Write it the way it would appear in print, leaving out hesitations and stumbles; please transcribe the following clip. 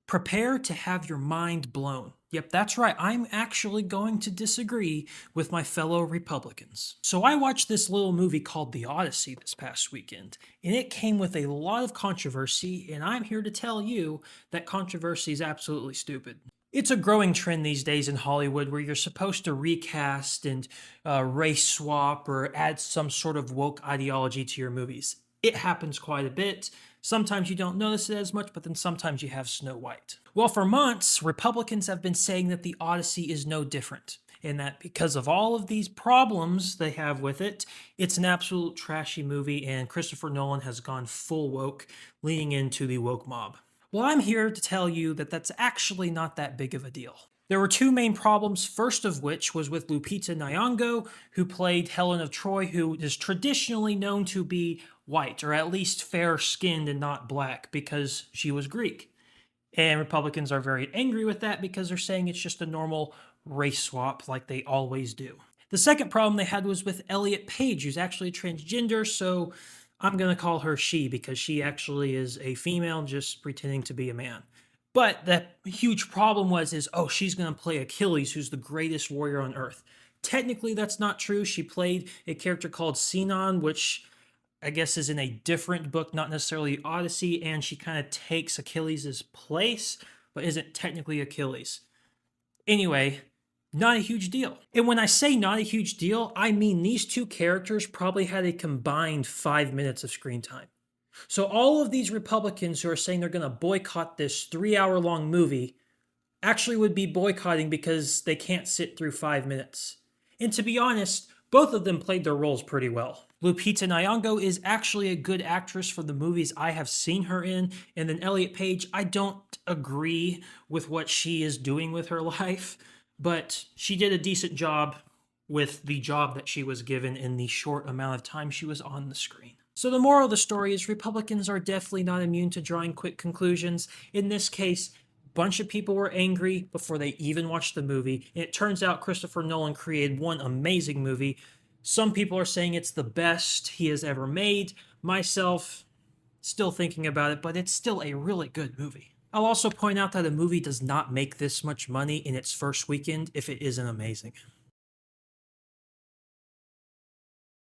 Prepare to have your mind blown. Yep, that's right. I'm actually going to disagree with my fellow Republicans. So I watched this little movie called The Odyssey this past weekend, and it came with a lot of controversy, and I'm here to tell you that controversy is absolutely stupid. It's a growing trend these days in Hollywood where you're supposed to recast and race swap or add some sort of woke ideology to your movies. It happens quite a bit. Sometimes you don't notice it as much, but then sometimes you have Snow White. Well, for months, Republicans have been saying that The Odyssey is no different, and that because of all of these problems they have with it, it's an absolute trashy movie, and Christopher Nolan has gone full woke, leaning into the woke mob. Well, I'm here to tell you that that's actually not that big of a deal. There were two main problems, first of which was with Lupita Nyong'o, who played Helen of Troy, who is traditionally known to be white, or at least fair-skinned and not black, because she was Greek. And Republicans are very angry with that because they're saying it's just a normal race swap like they always do. The second problem they had was with Elliot Page, who's actually transgender, so I'm going to call her she because she actually is a female just pretending to be a man. But the huge problem was, oh, she's going to play Achilles, who's the greatest warrior on earth. Technically, that's not true. She played a character called Sinon, which I guess is in a different book, not necessarily Odyssey, and she kind of takes Achilles' place, but isn't technically Achilles. Anyway, not a huge deal. And when I say not a huge deal, I mean these two characters probably had a combined 5 minutes of screen time. So all of these Republicans who are saying they're going to boycott this 3-hour-long movie actually would be boycotting because they can't sit through 5 minutes. And to be honest, both of them played their roles pretty well. Lupita Nyong'o is actually a good actress for the movies I have seen her in, and then Elliot Page, I don't agree with what she is doing with her life, but she did a decent job with the job that she was given in the short amount of time she was on the screen. So the moral of the story is Republicans are definitely not immune to drawing quick conclusions. In this case, a bunch of people were angry before they even watched the movie. And it turns out Christopher Nolan created one amazing movie. Some people are saying it's the best he has ever made. Myself, still thinking about it, but it's still a really good movie. I'll also point out that a movie does not make this much money in its first weekend if it isn't amazing.